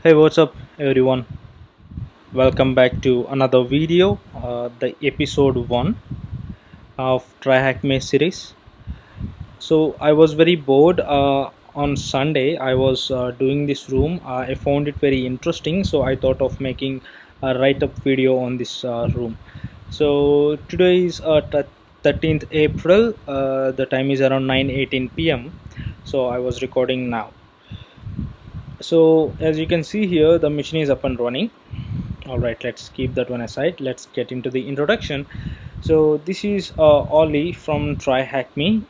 Hey, what's up, everyone? Welcome back to another video, the episode 1 of TryHackMe series. So, I was very bored on Sunday. I was doing this room. I found it very interesting, so I thought of making a write up video on this room. So, today is 13th April, the time is around 9:18 pm. So, I was recording now. So, as you can see here, the machine is up and running. All right, let's keep that one aside. Let's get into the introduction. So this is Ollie from TryHackMe.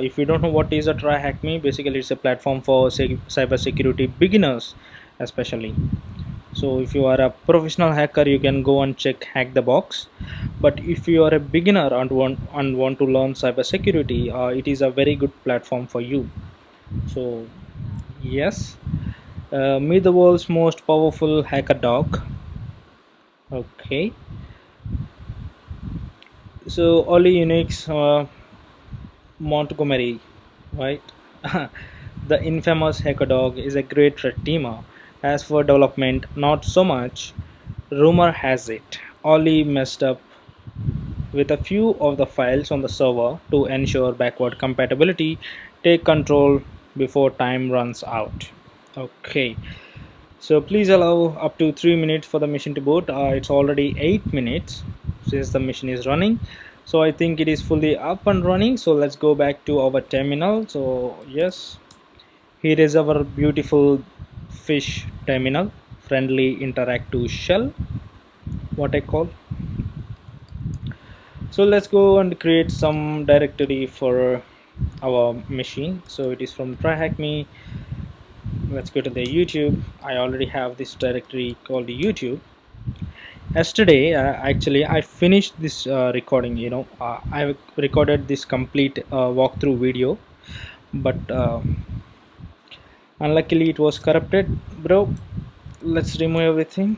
If you don't know what is a TryHackMe, basically it's a platform for cybersecurity beginners especially. So if you are a professional hacker, you can go and check Hack the Box. But if you are a beginner and want to learn cybersecurity, it is a very good platform for you. So yes, meet the world's most powerful hacker dog. Okay, so Ollie Unix Montgomery, right? The infamous hacker dog is a great red teamer. As for development, not so much. Rumor has it, Ollie messed up with a few of the files on the server to ensure backward compatibility. Take control before time runs out. Okay, so please allow up to 3 minutes for the machine to boot. It's already 8 minutes since the machine is running. So I think it is fully up and running. So let's go back to our terminal. So yes, here is our beautiful fish terminal, friendly interactive shell, what I call. So let's go and create some directory for our machine. So it is from TryHackMe. Let's go to the YouTube. I already have this directory called YouTube. Yesterday actually I finished this recording. I recorded this complete walkthrough video, but unluckily it was corrupted, bro. Let's remove everything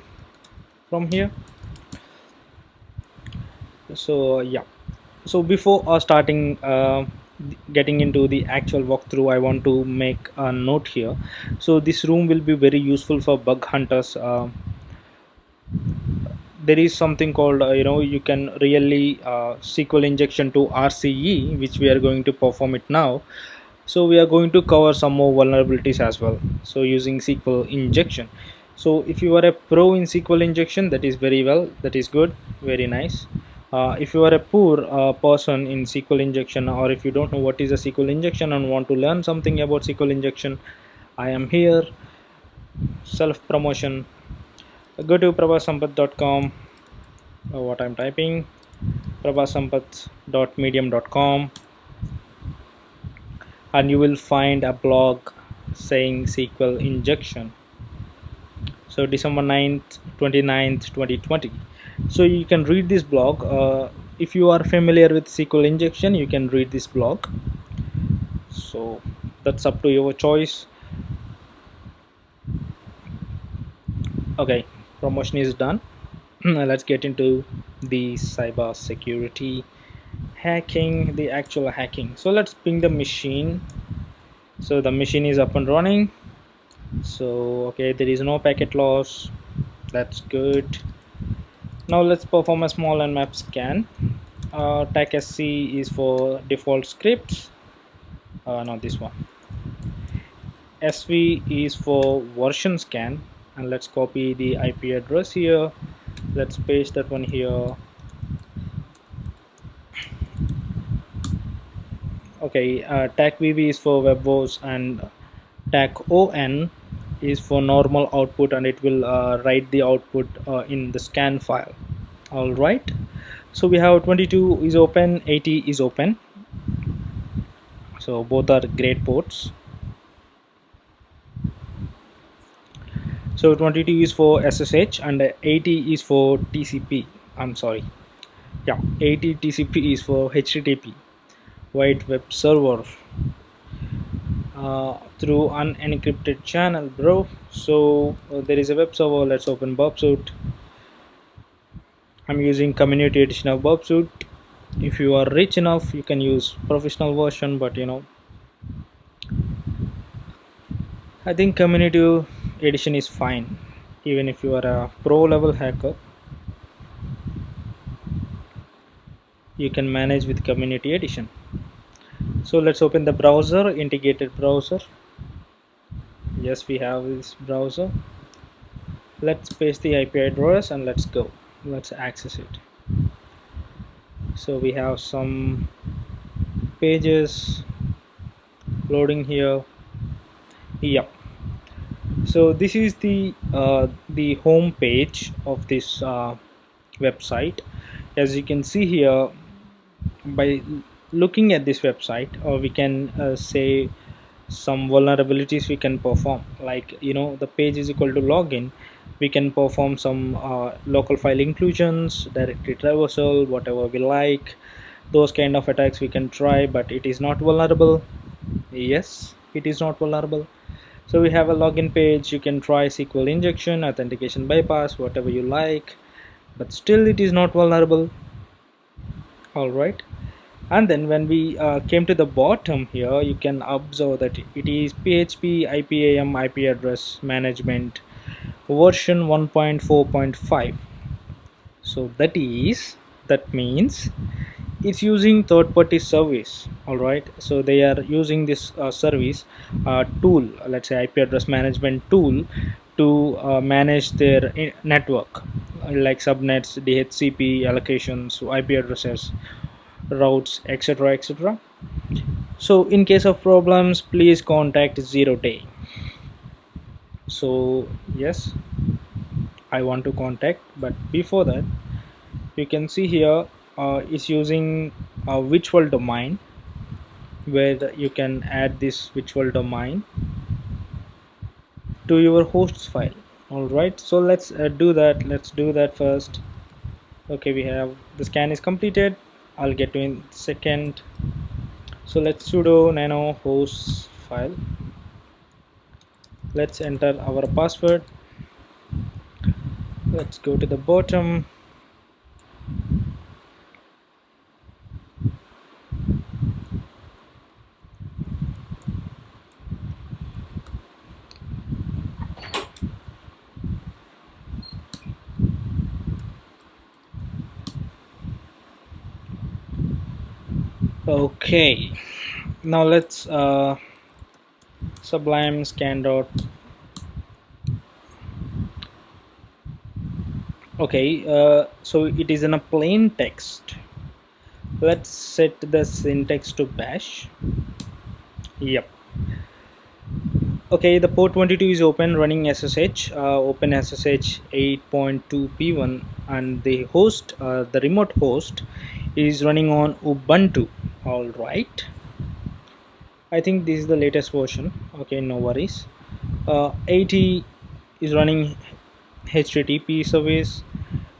from here. So yeah, so before starting getting into the actual walkthrough, I want to make a note here. So this room will be very useful for bug hunters. There is something called you can really SQL injection to RCE, which we are going to perform it now. So we are going to cover some more vulnerabilities as well, so using SQL injection. So if you are a pro in SQL injection, that is very well, that is good, very nice. If you are a poor person in SQL injection, or if you don't know what is a SQL injection and want to learn something about SQL injection, I am here. Self promotion. Go to prabhasampat.com. What I'm typing, prabhasampat.medium.com, and you will find a blog saying SQL injection. So December 9th 29th 2020. So you can read this blog. If you are familiar with SQL injection, you can read this blog. So that's up to your choice. Okay, promotion is done. Let's get into the cyber security hacking, the actual hacking. So let's ping the machine. So the machine is up and running. So okay, there is no packet loss, that's good. Now let's perform a small nmap scan. Tag sc is for default scripts. Not this one. sv is for version scan, and let's copy the IP address here. Let's paste that one here. Okay, tag vv is for web voice, and tag on is for normal output, and it will write the output in the scan file. All right, so we have 22 is open, 80 is open, so both are great ports. So 22 is for SSH and 80 is for TCP. I'm sorry, yeah, 80 TCP is for HTTP, Wide Web Server, through unencrypted channel, bro. So there is a web server. Let's open Bobsuit. I'm using community edition of Bobsuit. If you are rich enough, you can use professional version, but I think community edition is fine. Even if you are a pro level hacker, you can manage with community edition. So let's open the browser, integrated browser. Yes, we have this browser. Let's paste the IP address and let's go. Let's access it. So we have some pages loading here. Yep. So this is the home page of this website. As you can see here, by looking at this website, we can say some vulnerabilities we can perform, like the page is equal to login. We can perform some local file inclusions, directory traversal, whatever we like. Those kind of attacks we can try, but it is not vulnerable. Yes, it is not vulnerable. So we have a login page. You can try SQL injection, authentication bypass, whatever you like, but still it is not vulnerable. All right. And then when we came to the bottom here, you can observe that it is PHP IPAM IP address management version 1.4.5. So that means it's using third-party service. All right, so they are using this service tool, let's say IP address management tool, to manage their network, like subnets, DHCP allocations, IP addresses, routes, etc, etc. So in case of problems, please contact 0day. So yes, I want to contact, but before that, you can see here is using a virtual domain, where you can add this virtual domain to your hosts file. All right, so let's do that first. Okay, we have the scan is completed. I'll get to in second. So let's sudo nano host file. Let's enter our password. Let's go to the bottom. Okay, now let's sublime scan dot. Okay, so it is in a plain text. Let's set the syntax to bash. Yep. Okay, the port 22 is open, running SSH, open SSH 8.2 p1, and the host, the remote host, is running on Ubuntu. All right, I think this is the latest version. Okay, no worries. 80 is running HTTP service,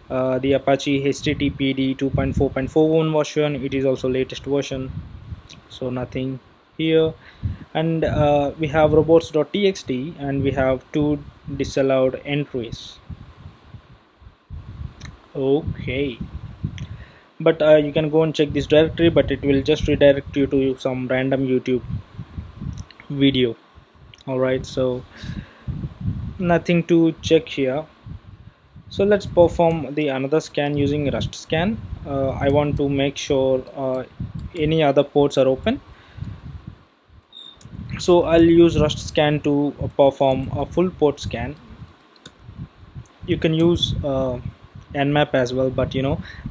the Apache HTTPD 2.4.41 version. It is also latest version, so nothing here. And we have robots.txt, and we have two disallowed entries. Okay, but you can go and check this directory, but it will just redirect you to some random YouTube video. All right, so nothing to check here. So let's perform the another scan using rust scan. I want to make sure any other ports are open, so I'll use rust scan to perform a full port scan. You can use nmap as well, but the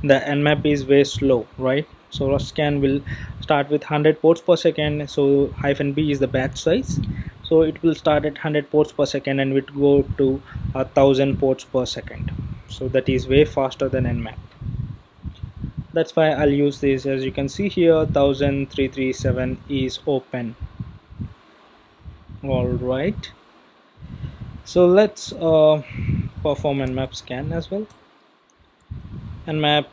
nmap is very slow, right? So rust scan will start with 100 ports per second. So -b is the batch size, so it will start at 100 ports per second and it go to 1000 ports per second. So that is way faster than nmap. That's why I'll use this. As you can see here, 1337 is open. All right, so let's perform nmap scan as well. Nmap,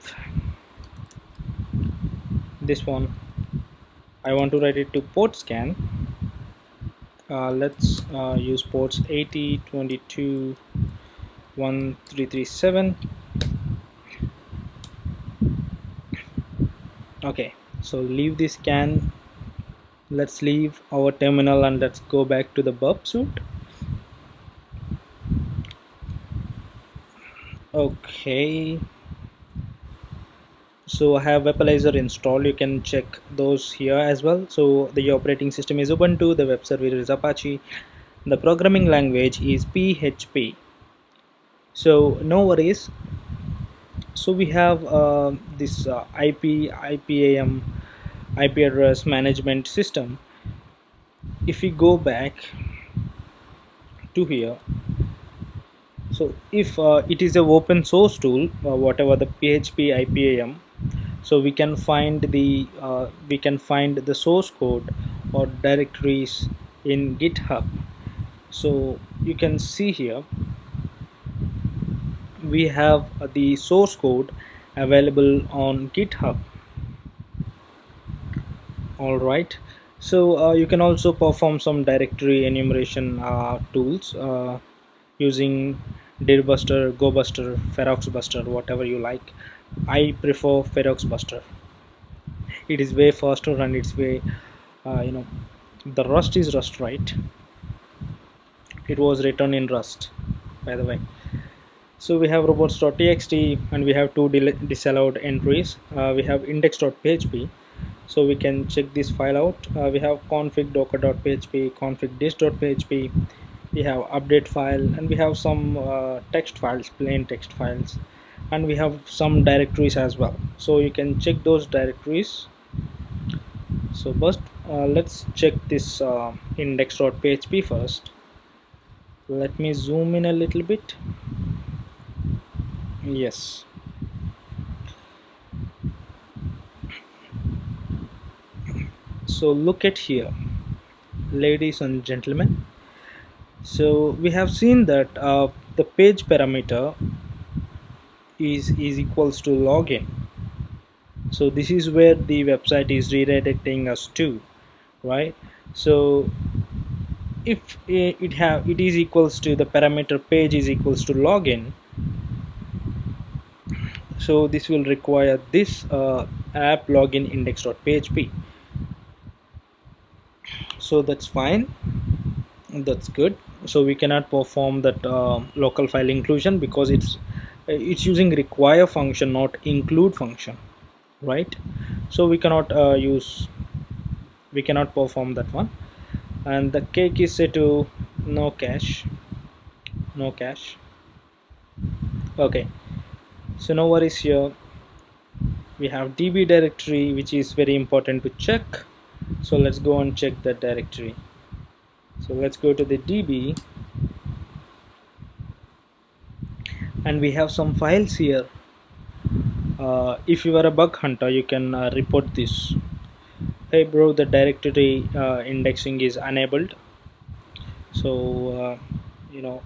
this one, I want to write it to port scan. Let's use ports 80, 22, 1337. Okay, so leave this scan. Let's leave our terminal and let's go back to the burp suite. Okay, so I have Webalizer installed. You can check those here as well. So the operating system is Ubuntu, the web server is Apache, the programming language is PHP. So no worries. So we have this IPAM, IP address management system. If we go back to here, so if it is a open source tool, whatever the PHP IPAM, so we can find the source code or directories in GitHub. So you can see here we have the source code available on GitHub. All right, so you can also perform some directory enumeration tools using dirbuster, gobuster, feroxbuster, whatever you like. I prefer feroxbuster. It is way faster and it's way you know, the Rust is Rust, right? It was written in Rust, by the way. So we have robots.txt and we have two disallowed entries. We have index.php, so we can check this file out. We have config docker.php, config disk.php, we have update file, and we have some text files, plain text files, and we have some directories as well. So you can check those directories. So first let's check this index.php first. Let me zoom in a little bit. Yes, so look at here, ladies and gentlemen. So we have seen that the page parameter is equals to login. So this is where the website is redirecting us to, right? So if it is equals to the parameter page is equals to login, so this will require this app login index.php. So that's fine, that's good. So we cannot perform that local file inclusion because it's using require function, not include function, right? So we cannot perform that one. And the cake is set to no cache, no cache. Okay, so no worries here. We have db directory, which is very important to check. So let's go and check that directory. So let's go to the db, and we have some files here. If you are a bug hunter, you can report this. Hey bro, the directory indexing is enabled. So you know,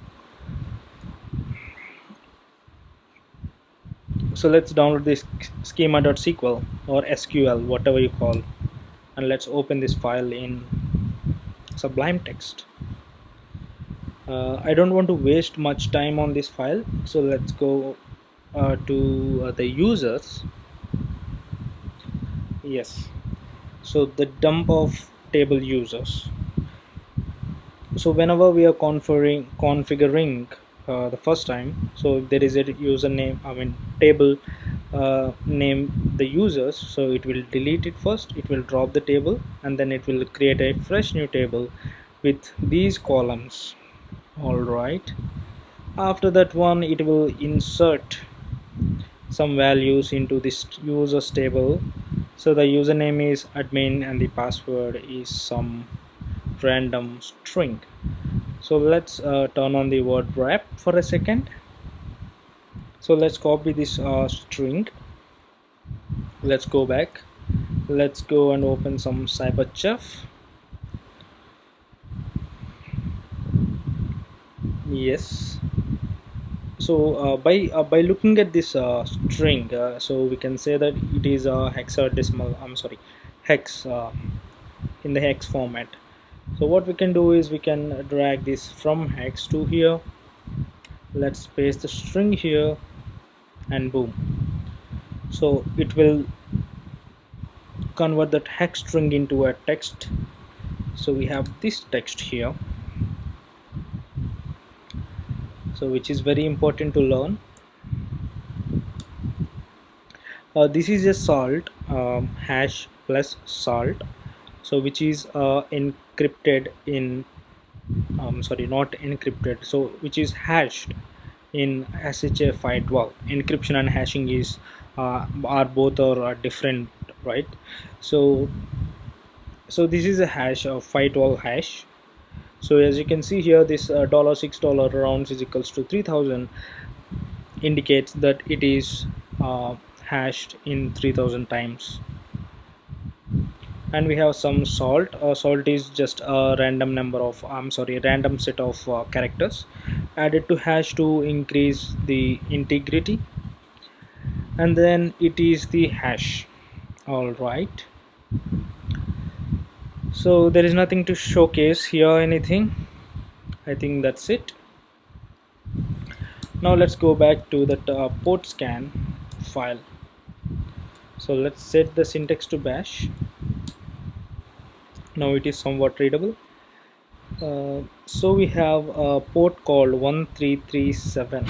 so let's download this schema.sql or SQL, whatever you call, and let's open this file in Sublime Text. I don't want to waste much time on this file, so let's go to the users. Yes, so the dump of table users. So whenever we are configuring the first time, so if there is a username, I mean table name the users, so it will delete it first, it will drop the table, and then it will create a fresh new table with these columns. All right, after that one it will insert some values into this users table. So the username is admin and the password is some random string. So let's turn on the word wrap for a second. So let's copy this string. Let's go back, let's go and open some cyberchef. Yes, so by looking at this string, so we can say that it is a hexadecimal, I'm sorry, hex, in the hex format. So what we can do is we can drag this from hex to here. Let's paste the string here, and boom, so it will convert that hex string into a text. So we have this text here, so which is very important to learn. This is a salt, hash plus salt, so which is encrypted in sorry, not encrypted, so which is hashed in SHA 512. Encryption and hashing is are both are different, right? So this is a hash of 512 hash. So as you can see here, this $6 rounds is equals to 3000 indicates that it is hashed in 3000 times. And we have some salt. Salt is just a random number of, I'm sorry, random set of characters added to hash to increase the integrity, and then it is the hash. All right, so there is nothing to showcase here, anything. I think that's it. Now let's go back to that port scan file. So let's set the syntax to bash. Now it is somewhat readable. So we have a port called 1337.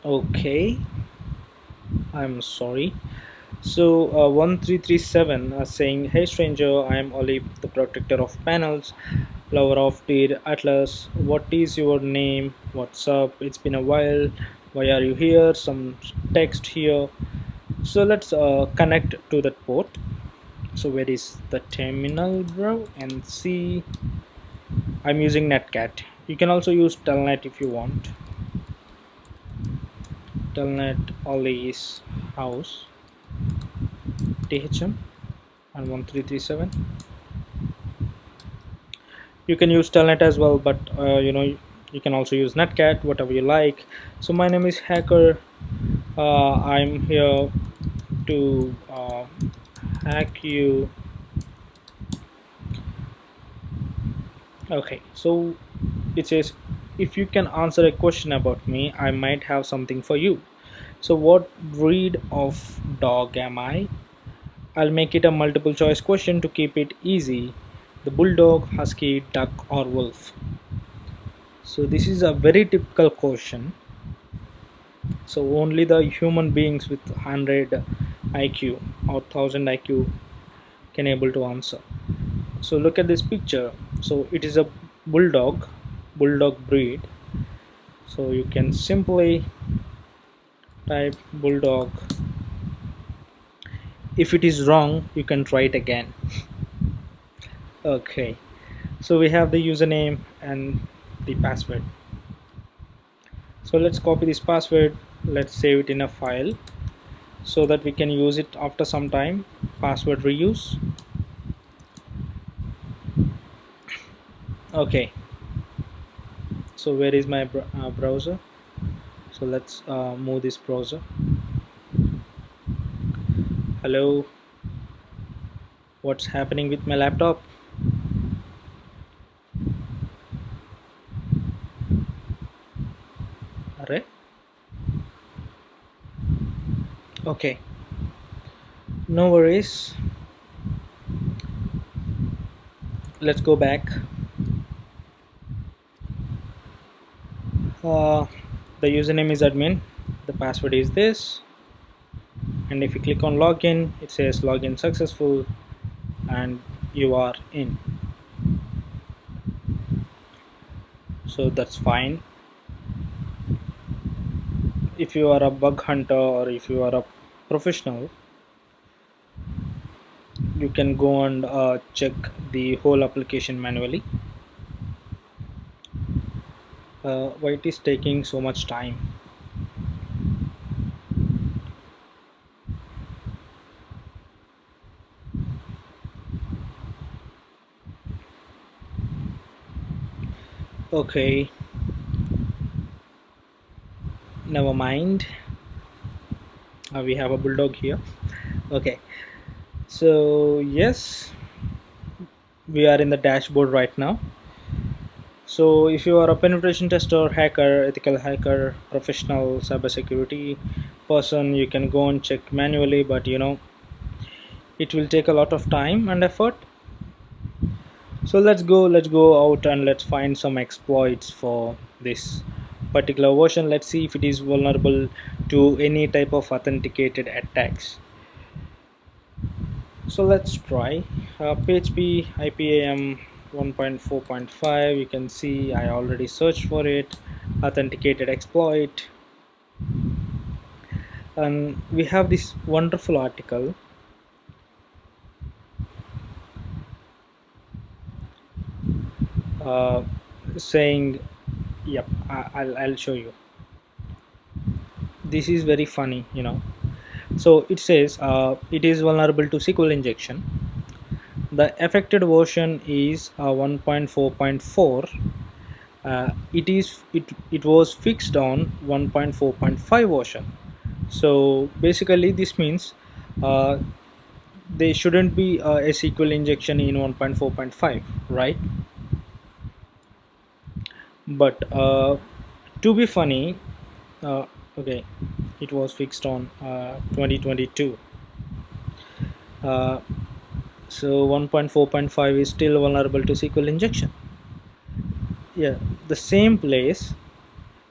Okay, I'm sorry. So 1337 saying, "Hey stranger, I am Ollie, the protector of panels, lover of the Atlas. What is your name? What's up? It's been a while. Why are you here?" Some text here. So let's connect to that port. So where is the terminal, bro? And see, I'm using netcat. You can also use telnet if you want. Telnet Ollie's house, THM and 1337. You can use telnet as well, but you can also use netcat, whatever you like. So my name is Hacker. I'm here to hack you. Okay, so it says, if you can answer a question about me, I might have something for you. So what breed of dog am I? I'll make it a multiple choice question to keep it easy. The bulldog, husky, duck, or wolf. So this is a very typical question. So only the human beings with 100 IQ or 1000 IQ can able to answer. So look at this picture. So it is a bulldog breed. So you can simply type bulldog. If it is wrong, you can try it again. Okay, so we have the username and the password. So let's copy this password, let's save it in a file so that we can use it after some time. Password reuse. Okay, so where is my browser? So let's move this browser. Hello, what's happening with my laptop? Array? Okay, no worries. Let's go back. uh, the username is admin, the password is this, and if you click on login, it says login successful and you are in. So that's fine. If you are a bug hunter or if you are a professional, you can go and check the whole application manually. Why it is taking so much time? Okay, never mind. We have a bulldog here. Okay, so yes, we are in the dashboard right now. So if you are a penetration tester, hacker, ethical hacker, professional cybersecurity person, you can go and check manually, but it will take a lot of time and effort. So let's go out and let's find some exploits for this particular version. Let's see if it is vulnerable to any type of authenticated attacks. So let's try PHP IPAM 1.4.5. You can see I already searched for it, authenticated exploit, and we have this wonderful article uh, saying, yep, I'll show you. This is very funny. So it says it is vulnerable to SQL injection. The affected version is 1.4.4. It was fixed on 1.4.5 version. So basically this means uh, there shouldn't be a SQL injection in 1.4.5, right? But to be funny, uh, okay, it was fixed on 2022. uh, so 1.4.5 is still vulnerable to SQL injection. Yeah, the same place.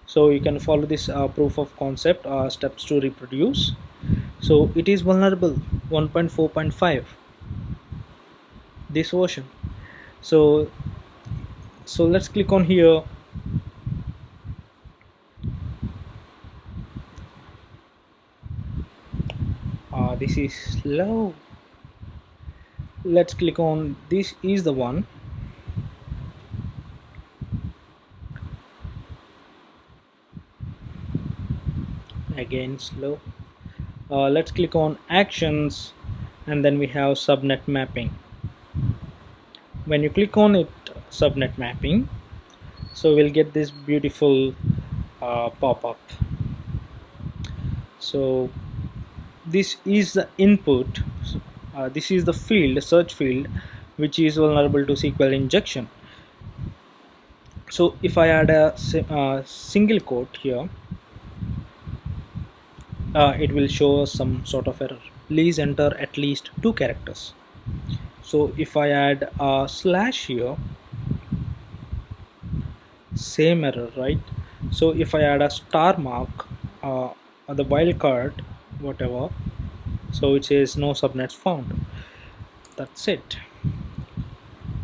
So you can follow this proof of concept steps to reproduce. So it is vulnerable 1.4.5, this version. So so let's click on here. This is slow. Let's click on this is the one. Again slow. Let's click on actions, and then we have subnet mapping. When you click on it, subnet mapping, so we'll get this beautiful pop-up. So this is the input. This is the field, search field, which is vulnerable to SQL injection. So if I add a single quote here, it will show us some sort of error. Please enter at least 2 characters. So if I add a slash here, same error, right? So if I add a star mark, or the wildcard, whatever, so it says no subnets found. That's it.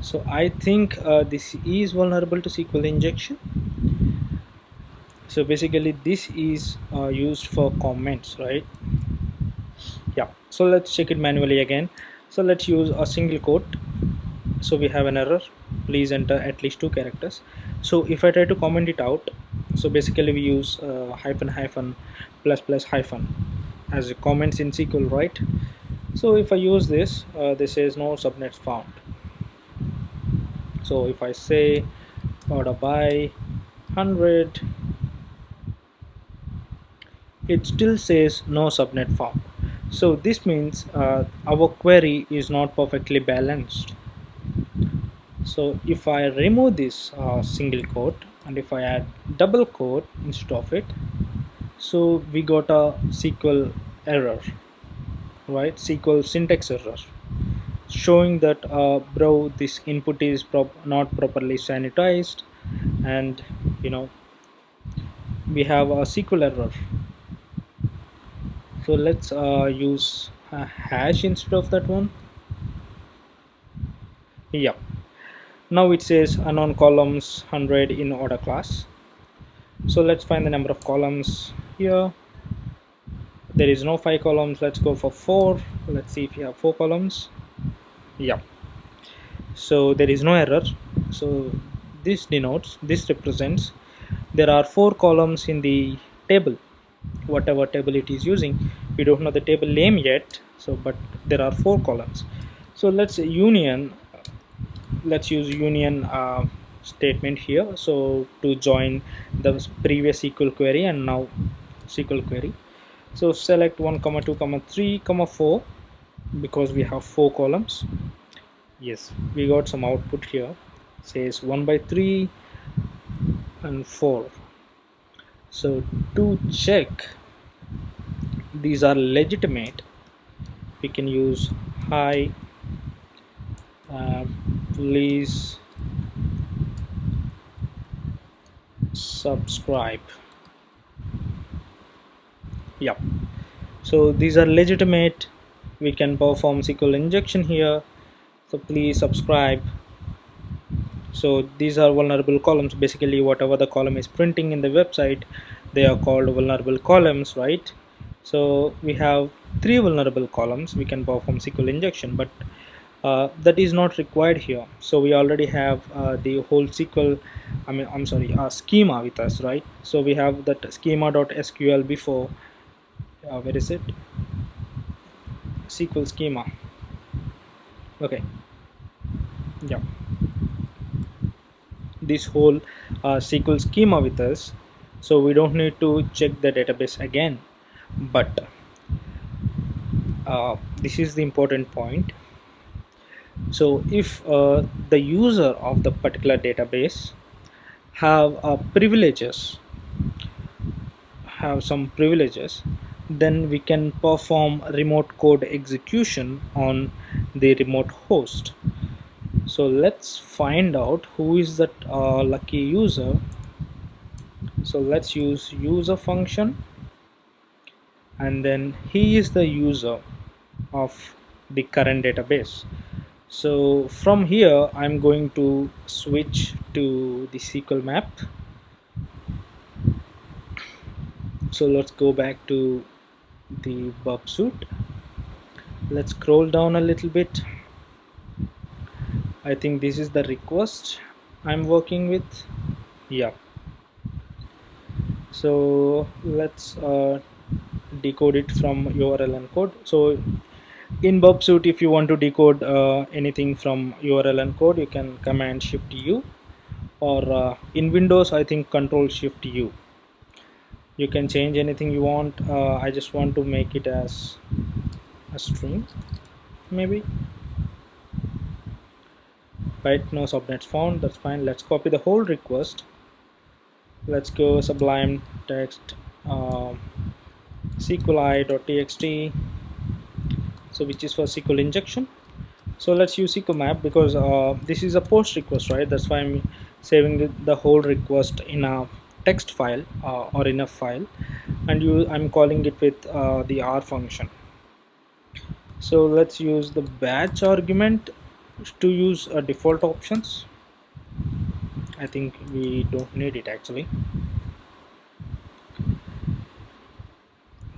So I think this is vulnerable to SQL injection. So basically this is used for comments, right? Yeah, so let's check it manually again. So let's use a single quote. So we have an error, please enter at least 2 characters. So if I try to comment it out, so basically we use hyphen hyphen plus plus hyphen as comments in SQL, right? So if I use this, this says no subnets found. So if I say order by 100, it still says no subnet found. So this means our query is not perfectly balanced. So if I remove this single quote, and if I add double quote instead of it, so we got a SQL error, right? SQL syntax error showing that bro, this input is not properly sanitized, and we have a SQL error. So let's use a hash instead of that one. Yeah, now it says unknown columns 100 in order class. So let's find the number of columns here. There is no 5 columns. Let's go for 4. Let's see if you have 4 columns. Yeah, so there is no error. So this represents there are 4 columns in the table, whatever table it is using. We don't know the table name yet, so but there are 4 columns. So let's use union statement here, so to join the previous SQL query and now SQL query. So select 1 comma 2 comma 3 comma 4, because we have 4 columns. Yes, we got some output here, says 1 by 3 and 4. So to check these are legitimate, we can use hi please subscribe. Yep. So these are legitimate. We can perform SQL injection here. So please subscribe. So these are vulnerable columns. Basically, whatever the column is printing in the website, they are called vulnerable columns, right? So we have three vulnerable columns. We can perform SQL injection, but that is not required here. So we already have the whole SQL, I'm sorry, schema with us, right? So we have that schema.sql before. Where is it? SQL schema. Okay, yeah, this whole SQL schema with us, so we don't need to check the database again. But this is the important point. So if the user of the particular database have some privileges, then we can perform remote code execution on the remote host. So let's find out who is that lucky user. So let's use user function, and then he is the user of the current database. So from here I'm going to switch to the SQL map. So let's go back to the Bob suite. Let's scroll down a little bit. I think this is the request I'm working with. Yeah. So let's decode it from URL and code. So in Bob suite, if you want to decode anything from URL and code, you can command shift U, or in Windows I think control shift U. You can change anything you want. I just want to make it as a string, maybe. Right, no subnets found, that's fine. Let's copy the whole request. Let's go sublime text SQLi.txt, so which is for SQL injection. So let's use SQL map because this is a post request, right? That's why I'm saving the whole request in a text file or in a file, and I'm calling it with the R function. So let's use the batch argument to use default options. I think we don't need it actually.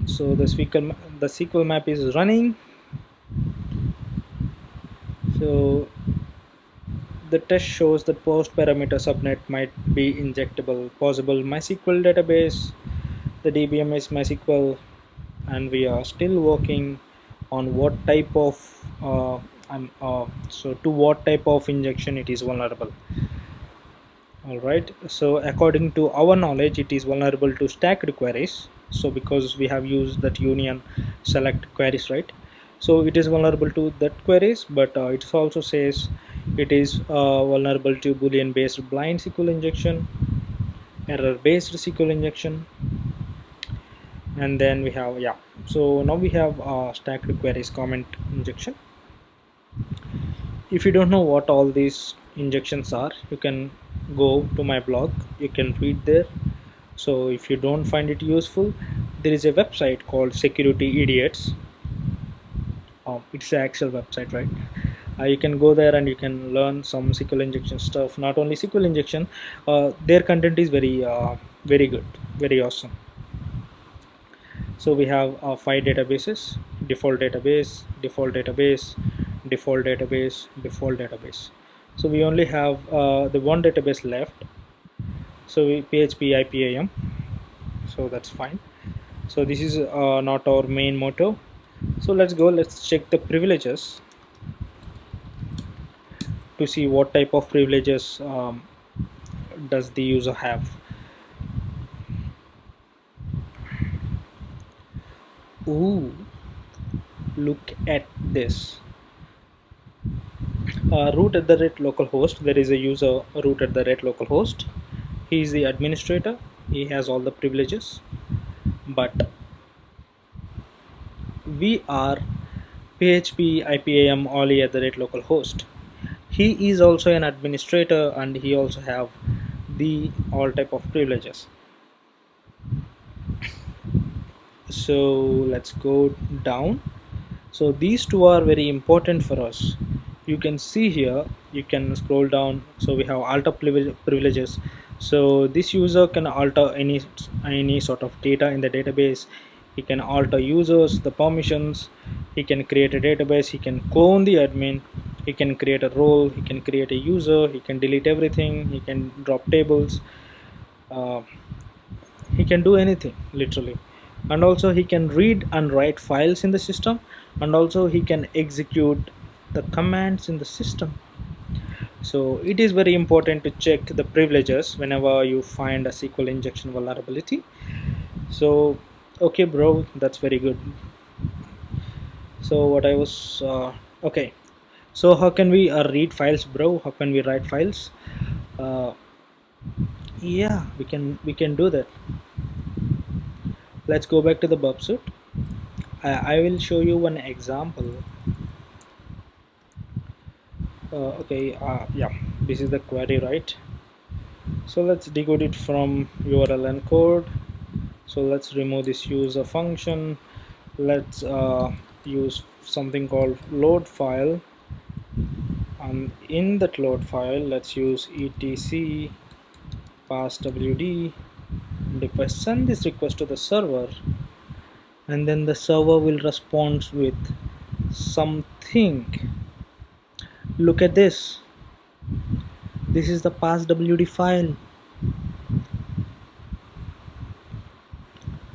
So the SQL map is running. So the test shows that post parameter subnet might be injectable. Possible MySQL database. The DBM is MySQL, and we are still working on what type of so to what type of injection it is vulnerable. Alright, so according to our knowledge, it is vulnerable to stacked queries. So because we have used that union select queries, right? So it is vulnerable to that queries, but it also says it is vulnerable to boolean based blind SQL injection, error based SQL injection, and then we have, yeah, so now we have stacked queries comment injection. If you don't know what all these injections are, you can go to my blog, you can read there. So if you don't find it useful, there is a website called Security Idiots. It's an actual website, right? You can go there and you can learn some SQL injection stuff. Not only SQL injection, their content is very good, very awesome. So we have 5 databases: default database, default database, default database, default database. So we only have the one database left. So PHP IPAM, so that's fine. So this is not our main motto. So let's check the privileges to see what type of privileges does the user have. Ooh, look at this. Root at the localhost. There is a user root at the localhost. He is the administrator. He has all the privileges. But we are PHP IPAM Ollie at the localhost. he is also an administrator and he also have the all type of privileges. So let's go down. So these two are very important for us. You can see here, you can scroll down. So we have alter privileges. So this user can alter any sort of data in the database. He can alter users, the permissions. He can create a database. He can clone the admin. He can create a role. He can create a user. He can delete everything. He can drop tables. uh, he can do anything literally. And also he can read and write files in the system, and also he can execute the commands in the system. So it is very important to check the privileges whenever you find a SQL injection vulnerability. So okay bro, that's very good. So what I was okay, so how can we read files bro, how can we write files? uh, yeah, we can do that. Let's go back to the bub suit. I will show you one example. Okay, yeah, this is the query, right? So let's decode it from URL and code. So let's remove this user function. Let's use something called load file, and in that load file let's use etc passwd. And if I send this request to the server, and then the server will respond with something. Look at this. This is the passwd file.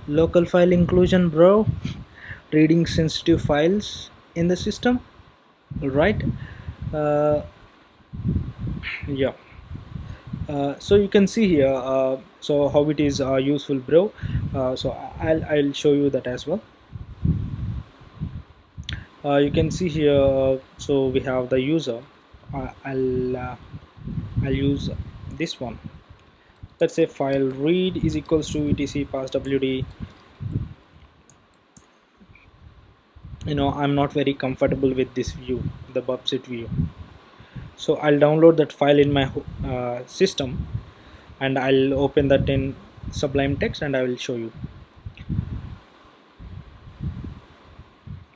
Local file inclusion bro, reading sensitive files in the system, right? uh, yeah. So you can see here, so how it is useful bro. So I'll show you that as well. You can see here, so we have the user. I'll use this one. Let's say file read is equals to etc passwd. I'm not very comfortable with this view, the bubset view. So I'll download that file in my system, and I'll open that in Sublime Text and I will show you.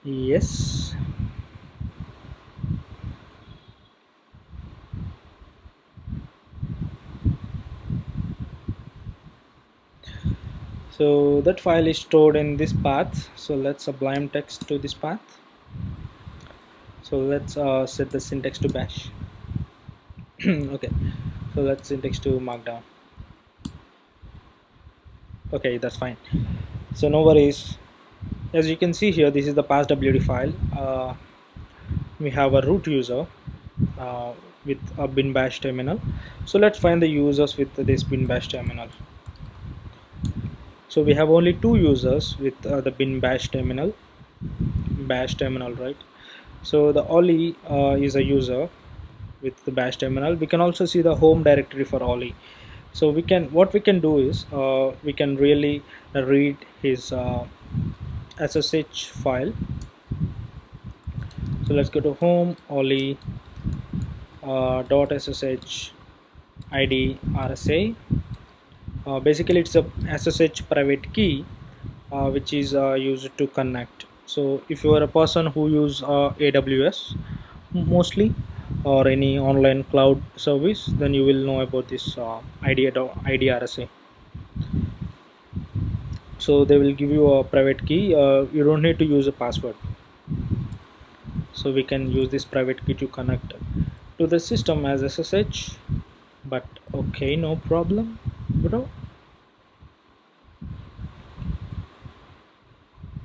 Yes. So that file is stored in this path. So let's Sublime Text to this path. So let's set the syntax to bash. Okay, so let's syntax to markdown. Okay, that's fine. So no worries. As you can see here, this is the passwd file. We have a root user uh, with a bin bash terminal. So let's find the users with this bin bash terminal. So we have only two users with the bin bash terminal, right? So the Ollie is a user with the bash terminal. We can also see the home directory for Ollie. So what we can do is we can really read his SSH file. So let's go to home Ollie .ssh id RSA. Basically it's a SSH private key which is used to connect. So if you are a person who use AWS mostly, or any online cloud service, then you will know about this IDRSA. So they will give you a private key. You don't need to use a password. So we can use this private key to connect to the system as SSH. But okay, no problem, bro.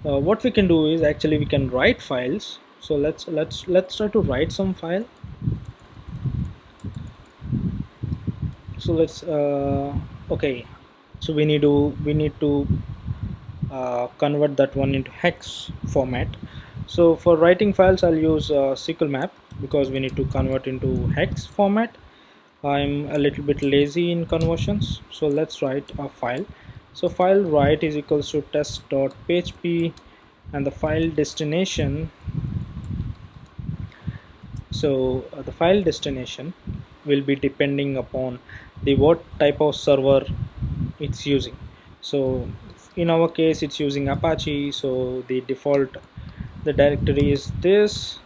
What we can do is actually we can write files. So let's try to write some file. So let's okay, so we need to convert that one into hex format. So for writing files I'll use SQL map, because we need to convert into hex format. I'm a little bit lazy in conversions, so let's write a file. So file write is equals to test.php, and the file destination, So the file destination will be depending upon the what type of server it's using. So in our case it's using Apache, so the default the directory is this.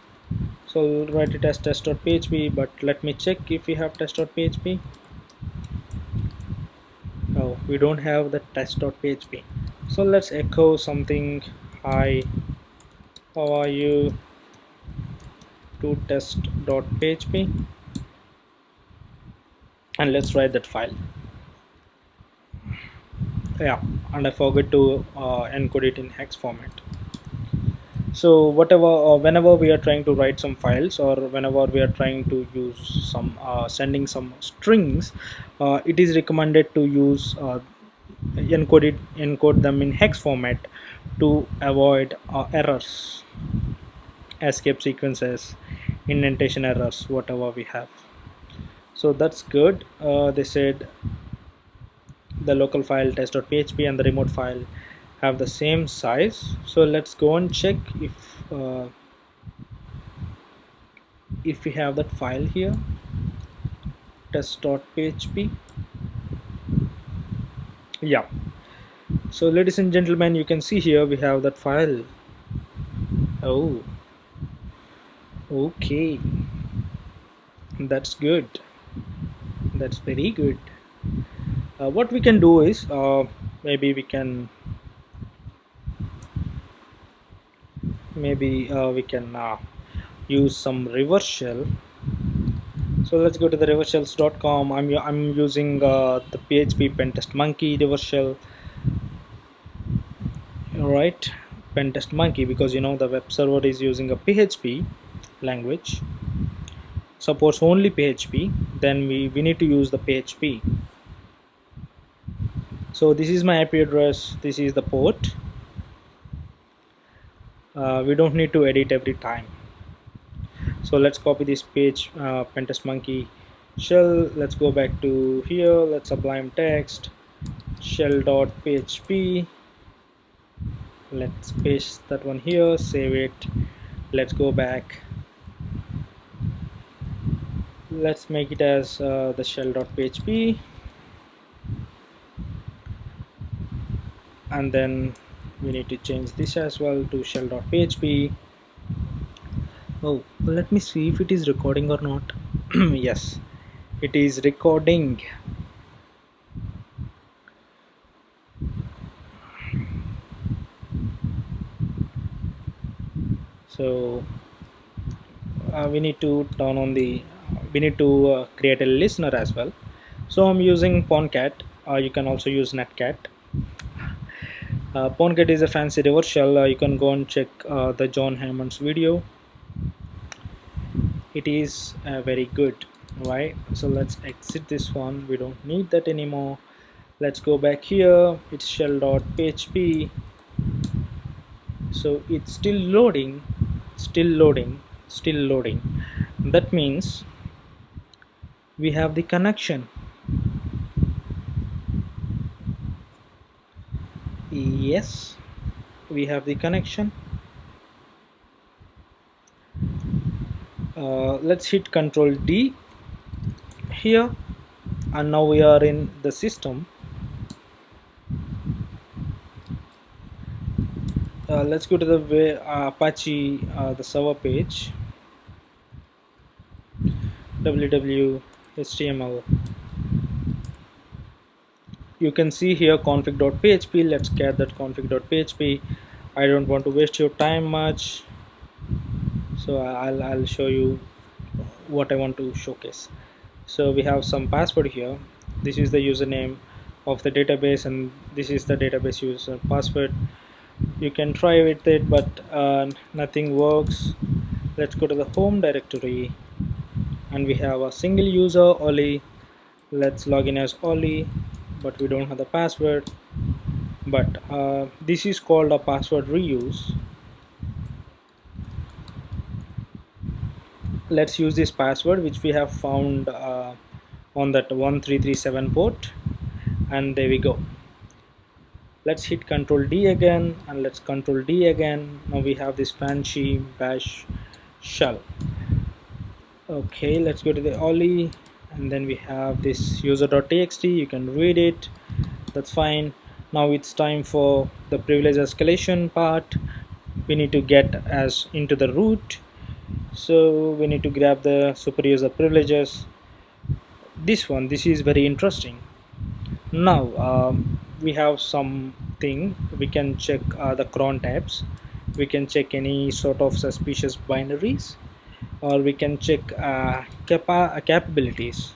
So we'll write it as test.php, but let me check if we have test.php. Oh, we don't have the test.php. So let's echo something. Hi, how are you, to test.php, and let's write that file. Yeah, and I forgot to encode it in hex format. So whatever whenever we are trying to write some files, or whenever we are trying to use some sending some strings, it is recommended to use encode them in hex format to avoid errors, escape sequences, indentation errors, whatever we have. So that's good. They said the local file test.php and the remote file have the same size. So let's go and check if we have that file here, test.php. Yeah, so ladies and gentlemen, you can see here we have that file. Oh, okay, that's good, that's very good. What we can do is maybe we can we can use some reverse shell. So let's go to the reverseshells.com. I'm using the PHP pentest monkey reverse shell. All right, pentest monkey, because you know the web server is using a PHP language, supports only PHP. Then we need to use the PHP. So this is my IP address, this is the port. We don't need to edit every time. So let's copy this page, pentest monkey shell. Let's go back to here, let's sublime text shell.php. Let's paste that one here, save it. Let's go back, let's make it as the shell.php, and then we need to change this as well to shell.php. Oh, let me see if it is recording or not. Yes, it is recording. So we need to turn on the we need to create a listener as well. So I'm using Poncat. You can also use Netcat. Poncat is a fancy reverse shell. You can go and check the John Hammond's video. It is very good, right? So let's exit this one, we don't need that anymore. Let's go back here, it's shell.php. So it's still loading, still loading, still loading. That means we have the connection. Yes, we have the connection. Let's hit Control D here, and now we are in the system. Let's go to the Apache the server page, www.html. You can see here config.php. let's get that config.php. I don't want to waste your time much, so I'll show you what I want to showcase. So we have some password here. This is the username of the database, and this is the database user password. You can try with it, but nothing works. Let's go to the home directory, and we have a single user, Ollie. Let's log in as Ollie, but we don't have the password. But this is called a password reuse. Let's use this password which we have found on that 1337 port, and there we go. Let's hit Control D again, and let's Control D again. Now we have this fancy bash shell. Okay, let's go to the Ollie, and then we have this user.txt. You can read it, that's fine. Now it's time for the privilege escalation part. We need to get as into the root, so we need to grab the super user privileges. This is very interesting. Now we have something. We can check the cron tabs, we can check any sort of suspicious binaries, or we can check capabilities.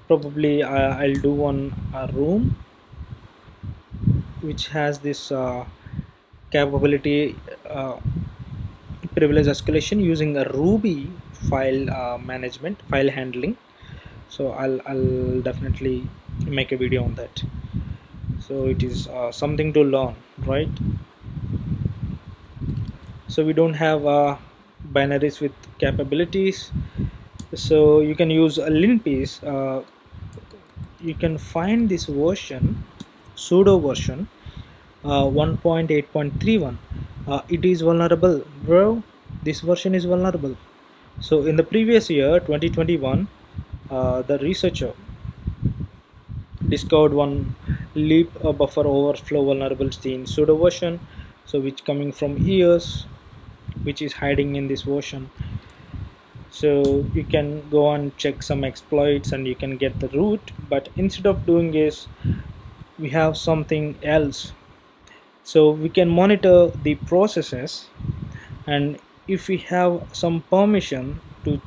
Probably I'll do one room which has this capability privilege escalation using a Ruby file management, file handling. So I'll definitely make a video on that. So it is something to learn, right? So we don't have binaries with capabilities, so you can use a linpiece. You can find this version, pseudo version 1.8.31. It is vulnerable, bro. This version is vulnerable. So in the previous year 2021, the researcher discovered one leap buffer overflow vulnerability in pseudo version, so which coming from years, which is hiding in this version. So you can go and check some exploits and you can get the root, but instead of doing this, we have something else. So we can monitor the processes, and if we have some permission to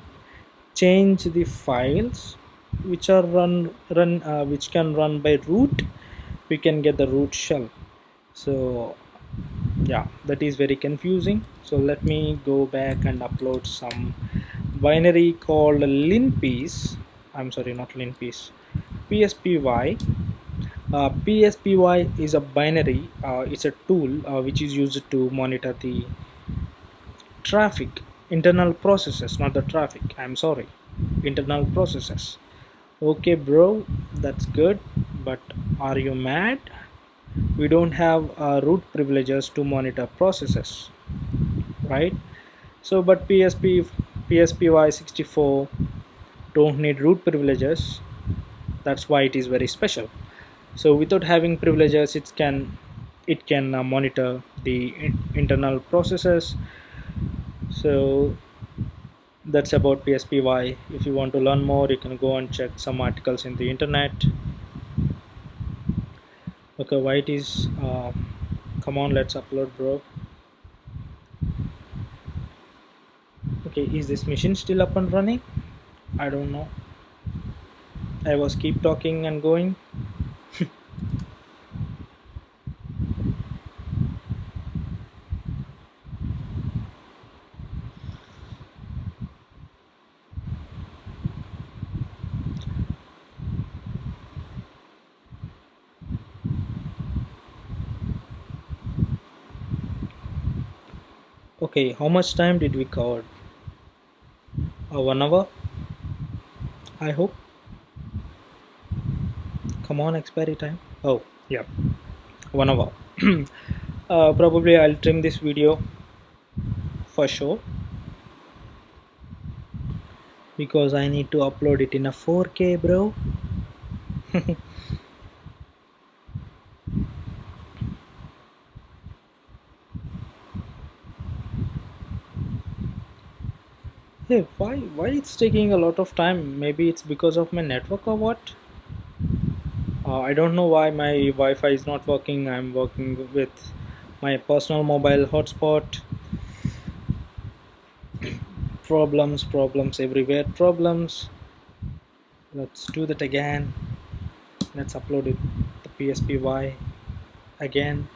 change the files which are which can run by root, we can get the root shell. So yeah, that is very confusing. So let me go back and upload some binary called linpiece. I'm sorry, not linpiece, pspy. Pspy is a binary, it's a tool which is used to monitor the traffic, internal processes, not the traffic, I'm sorry, internal processes. Okay bro, that's good, but are you mad? We don't have root privileges to monitor processes, right? So but pspy64 don't need root privileges, that's why it is very special. So without having privileges, it can monitor the internal processes. So that's about pspy. If you want to learn more, you can go and check some articles in the internet. Okay, why it is come on, let's upload bro. Okay, is this machine still up and running? I don't know, I was keep talking and going. Okay, how much time did we cover? 1 hour, I hope. Come on, expiry time. Oh yeah, 1 hour. Probably I'll trim this video for sure, because I need to upload it in a 4K bro. Hey, why it's taking a lot of time? Maybe it's because of my network or what? I don't know why my Wi-Fi is not working. I'm working with my personal mobile hotspot. Problems everywhere, problems. Let's do that again. Let's upload it, the pspy again.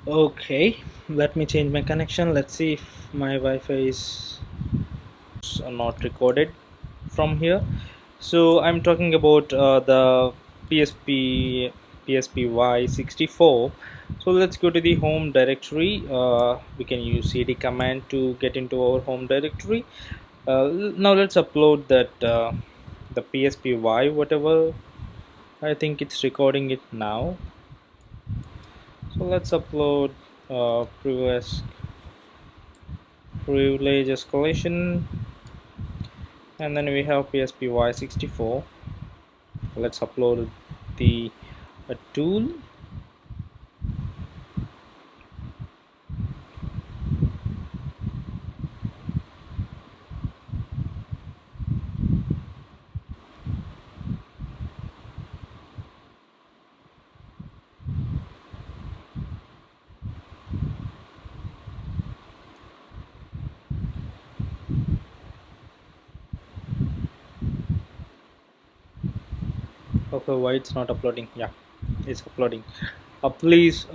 Okay, let me change my connection. Let's see if my Wi-Fi is not recorded from here. So I'm talking about the PSP. pspy64. So let's go to the home directory. We can use cd command to get into our home directory. Now let's upload that the pspy whatever. I think it's recording it now. So let's upload PrivEsc privilege escalation, and then we have pspy64. Let's upload the tool. Okay, why it's not uploading? Yeah, it's uploading. Please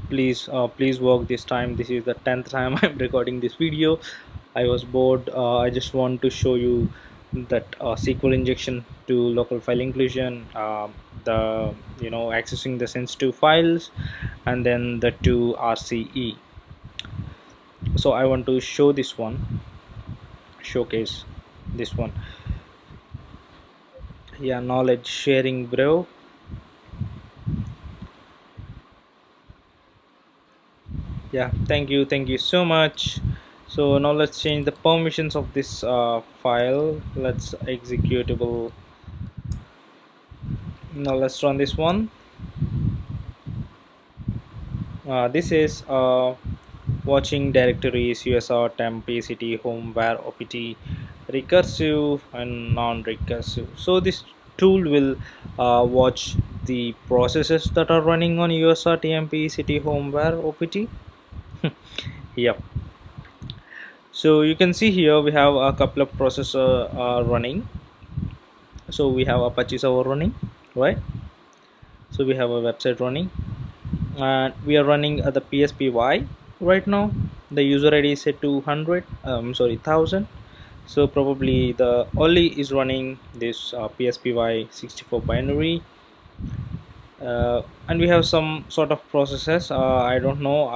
please work this time. This is the 10th time I'm recording this video. I was bored. I just want to show you that SQL injection to local file inclusion, the accessing the sensitive files, and then the to RCE. So I want to show this one, showcase this one. Yeah, knowledge sharing, bro. Yeah, thank you so much. So now let's change the permissions of this file. Let's executable. Now let's run this one. This is watching directories usr temp act home where opt recursive and non-recursive. So this tool will watch the processes that are running on usr temp act home where opt. Yep. So you can see here we have a couple of processor running. So we have apache server running, right? So we have a website running, and we are running the pspy right now. The user id is set to 100, sorry, 1000. So probably the Ollie is running this pspy 64 binary, and we have some sort of processes. I don't know,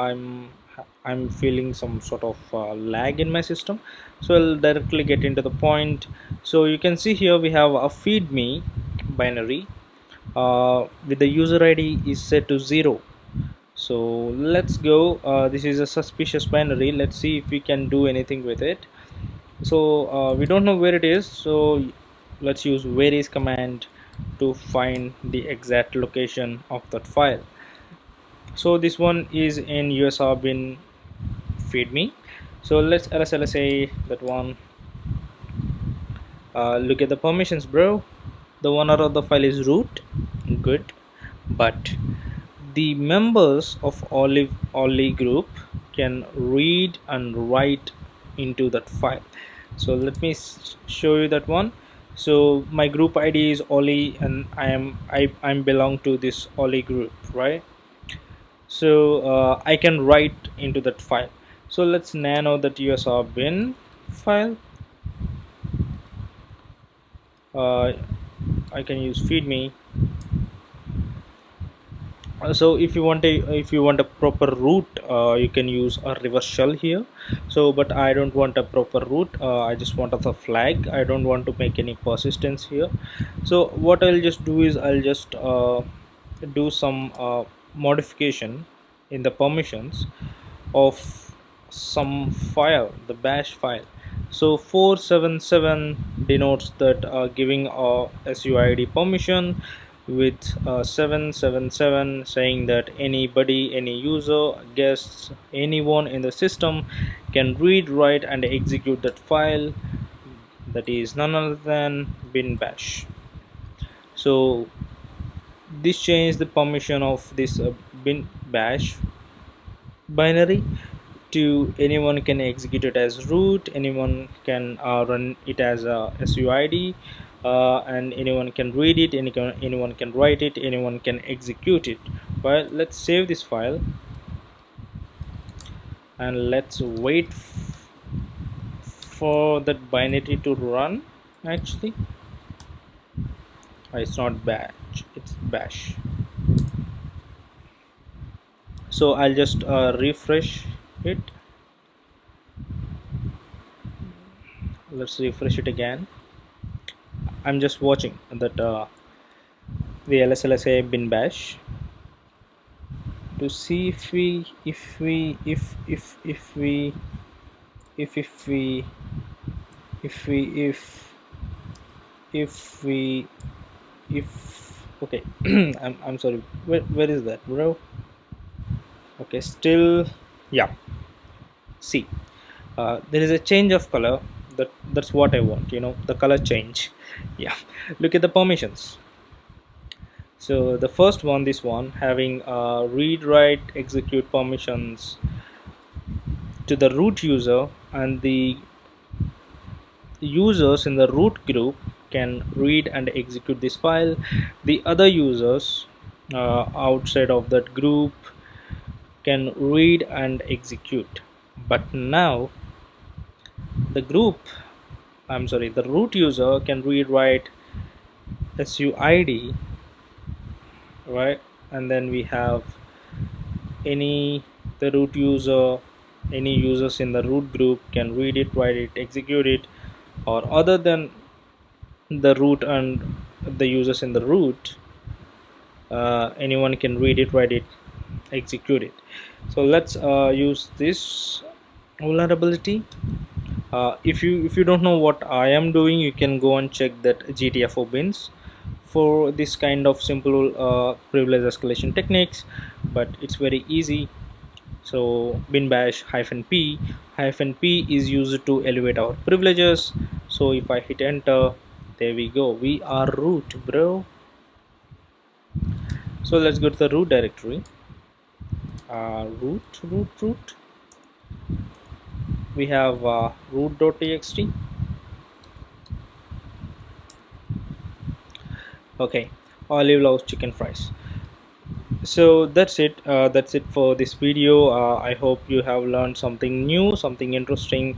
I'm feeling some sort of lag in my system, so I'll directly get into the point. So you can see here we have a feed me binary with the user id is set to 0. So let's go. This is a suspicious binary. Let's see if we can do anything with it. So we don't know where it is, so let's use varies command to find the exact location of that file. So this one is in usr bin feed me. So let's lslsa that one. Look at the permissions, bro. The owner of the file is root, good, but the members of Ollie group can read and write into that file. So let me show you that one. So my group id is Ollie, and I'm belong to this Ollie group, right? So I can write into that file. So let's nano that usr bin file. uh, I can use feed me. So if you want a proper root, you can use a reverse shell here. So but I don't want a proper root. I just want a flag. I don't want to make any persistence here. So what I'll just do is I'll just do some modification in the permissions of some file, the bash file. So 477 denotes that giving a suid permission, with 777 saying that anybody, any user, guests, anyone in the system can read, write and execute that file, that is none other than bin bash. So this changes the permission of this bin bash binary to anyone can execute it as root, anyone can run it as a suid, and anyone can read it, anyone can write it, anyone can execute it. Well, let's save this file and let's wait for that binary to run. Actually, it's not bash, it's bash. So I'll just refresh it. Let's refresh it again. I'm just watching that the lslsa bin bash to see if we if we if we if okay. I'm sorry, where is that, bro? Okay, still, yeah. See, there is a change of color. That's what I want, the color change. Yeah. Look at the permissions. So the first one, this one, having read, write, execute permissions to the root user, and the users in the root group can read and execute this file. The other users outside of that group can read and execute. But now the group, I'm sorry, the root user can read, write suid, right? And then we have any the root user, any users in the root group can read it, write it, execute it. Or other than the root and the users in the root, anyone can read it, write it, execute it. So let's use this vulnerability. If you don't know what I am doing, you can go and check that GTFO bins for this kind of simple privilege escalation techniques, but it's very easy. So bin bash -p is used to elevate our privileges. So if I hit enter, there we go, we are root, bro. So let's go to the root directory. Root, we have root.txt. Okay, Ollie loves chicken fries. So that's it for this video. I hope you have learned something new, something interesting.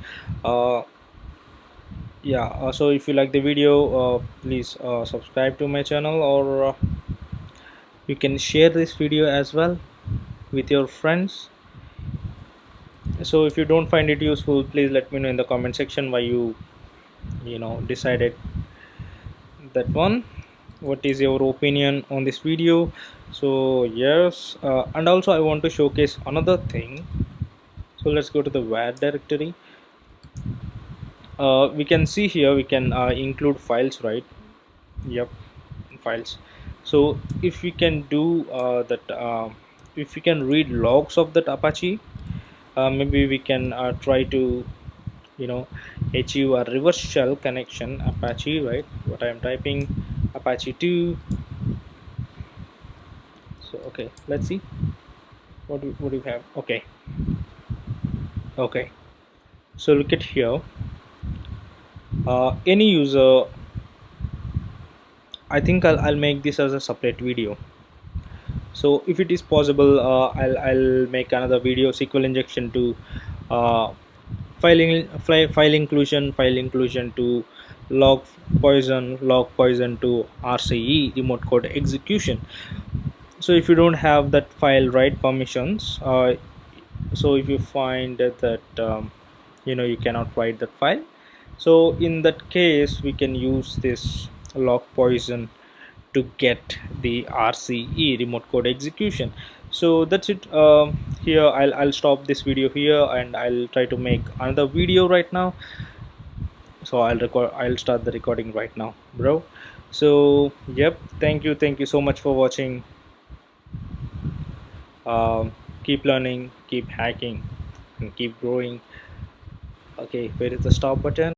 Yeah, so if you like the video, please subscribe to my channel, or you can share this video as well with your friends. So if you don't find it useful, please let me know in the comment section why you decided that one. What is your opinion on this video? So yes, and also I want to showcase another thing. So let's go to the var directory. We can see here we can include files, right? Yep, files. So if we can do that, if we can read logs of that Apache, maybe we can try to achieve a reverse shell connection Apache, right? What I am typing, Apache 2. So okay, let's see what do you have. Okay, so look at here. Any user, I think I'll make this as a separate video. So if it is possible, I'll make another video, SQL injection to uh, file inclusion to log poison to RCE, remote code execution. So if you don't have that file write permissions, so if you find that you cannot write that file, so in that case we can use this log poison to get the RCE, remote code execution. So that's it. Here I'll stop this video here, and I'll try to make another video right now. So I'll start the recording right now, bro. So yep, thank you so much for watching. Keep learning, keep hacking, and keep growing. Okay, where is the stop button?